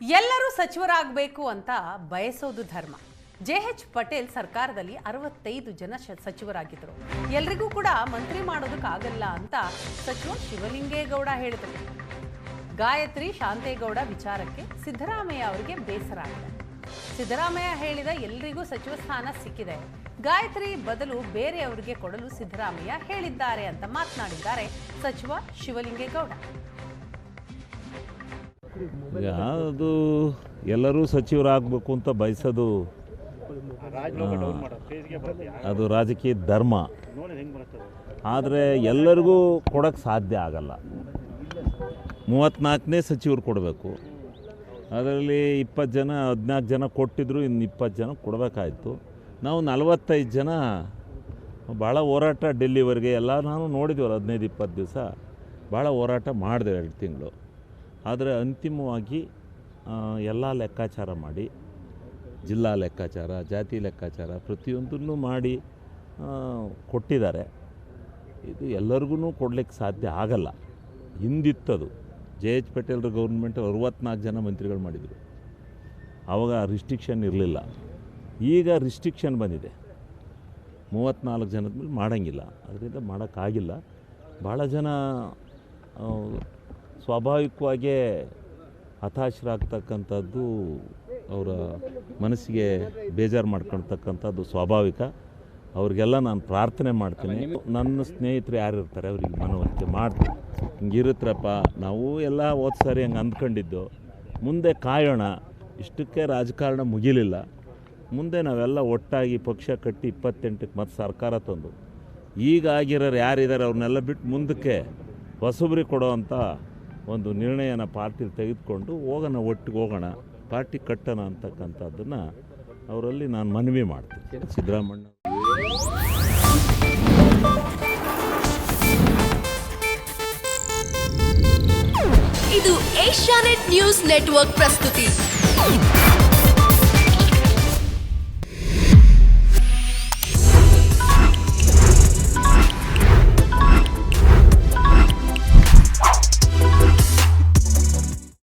ಎಲ್ಲರೂ ಸಚಿವರಾಗಬೇಕು ಅಂತ ಬಯಸೋದು ಧರ್ಮ. ಜೆಎಚ್ ಪಟೇಲ್ ಸರ್ಕಾರದಲ್ಲಿ 65 ಜನ ಸಚಿವರಾಗಿದ್ದರು. ಎಲ್ರಿಗೂ ಕೂಡ ಮಂತ್ರಿ ಮಾಡೋದಕ್ಕಾಗಲ್ಲ ಅಂತ ಸಚಿವ ಶಿವಲಿಂಗೇಗೌಡ ಹೇಳಿದರು. ಗಾಯತ್ರಿ ಶಾಂತೇಗೌಡ ವಿಚಾರಕ್ಕೆ ಸಿದ್ದರಾಮಯ್ಯ ಅವರಿಗೆ ಬೇಸರ ಆಗಿದೆ. ಸಿದ್ದರಾಮಯ್ಯ ಹೇಳಿದ ಎಲ್ರಿಗೂ ಸಚಿವ ಸ್ಥಾನ ಸಿಕ್ಕಿದೆ, ಗಾಯತ್ರಿ ಬದಲು ಬೇರೆಯವರಿಗೆ ಕೊಡಲು ಸಿದ್ದರಾಮಯ್ಯ ಹೇಳಿದ್ದಾರೆ ಅಂತ ಮಾತನಾಡಿದ್ದಾರೆ ಸಚಿವ ಶಿವಲಿಂಗೇಗೌಡ. ಅದು ಎಲ್ಲರೂ ಸಚಿವರಾಗಬೇಕು ಅಂತ ಬಯಸೋದು ಅದು ರಾಜಕೀಯ ಧರ್ಮ. ಆದರೆ ಎಲ್ಲರಿಗೂ ಕೊಡೋಕ್ಕೆ ಸಾಧ್ಯ ಆಗಲ್ಲ. 34ನೇ ಸಚಿವರು ಕೊಡಬೇಕು. ಅದರಲ್ಲಿ 20 ಜನ 14 ಜನ ಕೊಟ್ಟಿದ್ರು, ಇನ್ನು 20 ಜನ ಕೊಡಬೇಕಾಯ್ತು. ನಾವು 45 ಜನ ಭಾಳ ಹೋರಾಟ, ಡೆಲ್ಲಿವರೆಗೆ ಎಲ್ಲ ನಾನು ನೋಡಿದ್ವಿ. 15-20 ದಿವಸ ಭಾಳ ಹೋರಾಟ ಮಾಡಿದೆ, 2 ತಿಂಗಳು. ಆದರೆ ಅಂತಿಮವಾಗಿ ಎಲ್ಲ ಲೆಕ್ಕಾಚಾರ ಮಾಡಿ, ಜಿಲ್ಲಾ ಲೆಕ್ಕಾಚಾರ, ಜಾತಿ ಲೆಕ್ಕಾಚಾರ ಪ್ರತಿಯೊಂದನ್ನು ಮಾಡಿ ಕೊಟ್ಟಿದ್ದಾರೆ. ಇದು ಎಲ್ಲರಿಗೂ ಕೊಡಲಿಕ್ಕೆ ಸಾಧ್ಯ ಆಗಲ್ಲ. ಹಿಂದಿತ್ತದು ಜೆ.ಎಚ್. ಪಟೇಲ್ರ ಗೌರ್ಮೆಂಟ್ 64 ಜನ ಮಂತ್ರಿಗಳು ಮಾಡಿದರು. ಆವಾಗ ರಿಸ್ಟ್ರಿಕ್ಷನ್ ಇರಲಿಲ್ಲ. ಈಗ ರಿಸ್ಟ್ರಿಕ್ಷನ್ ಬಂದಿದೆ. 34 ಜನದ ಮೇಲೆ ಮಾಡೋಂಗಿಲ್ಲ. ಅದರಿಂದ ಮಾಡೋಕ್ಕಾಗಿಲ್ಲ. ಭಾಳ ಜನ ಸ್ವಾಭಾವಿಕವಾಗೇ ಹತಾಶರಾಗ್ತಕ್ಕಂಥದ್ದು, ಅವರ ಮನಸ್ಸಿಗೆ ಬೇಜಾರು ಮಾಡ್ಕೊಳ್ತಕ್ಕಂಥದ್ದು ಸ್ವಾಭಾವಿಕ. ಅವ್ರಿಗೆಲ್ಲ ನಾನು ಪ್ರಾರ್ಥನೆ ಮಾಡ್ತೀನಿ. ನನ್ನ ಸ್ನೇಹಿತರು ಯಾರು ಇರ್ತಾರೆ ಅವ್ರಿಗೆ ಮನವರಿಕೆ ಮಾಡ್ತೀನಿ. ಹಿಂಗಿರುತ್ತಪ್ಪ, ನಾವು ಎಲ್ಲ ಹೋದ ಸಾರಿ ಹಂಗೆ ಅಂದ್ಕೊಂಡಿದ್ದು. ಮುಂದೆ ಕಾಯೋಣ. ಇಷ್ಟಕ್ಕೆ ರಾಜಕಾರಣ ಮುಗಿಲಿಲ್ಲ. ಮುಂದೆ ನಾವೆಲ್ಲ ಒಟ್ಟಾಗಿ ಪಕ್ಷ ಕಟ್ಟಿ 28ಕ್ಕೆ ಮತ್ತೆ ಸರ್ಕಾರ ತಂದು ಈಗ ಆಗಿರೋರು ಯಾರಿದ್ದಾರೆ ಅವ್ರನ್ನೆಲ್ಲ ಬಿಟ್ಟು ಮುಂದಕ್ಕೆ ಹೊಸಬ್ರಿಗೆ ಕೊಡೋವಂಥ ಒಂದು ನಿರ್ಣಯನ ಪಾರ್ಟಿ ತೆಗೆದುಕೊಂಡು ಹೋಗೋಣ, ಒಟ್ಟಿಗೆ ಹೋಗೋಣ, ಪಾರ್ಟಿ ಕಟ್ಟೋಣ ಅಂತಕ್ಕಂಥದ್ದನ್ನು ಅವರಲ್ಲಿ ನಾನು ಮನವಿ ಮಾಡ್ತೀನಿ. ಸಿದ್ದರಾಮಯ್ಯ ಇದು ಏಷ್ಯಾನೆಟ್ ನ್ಯೂಸ್ ನೆಟ್ವರ್ಕ್ ಪ್ರಸ್ತುತಿ.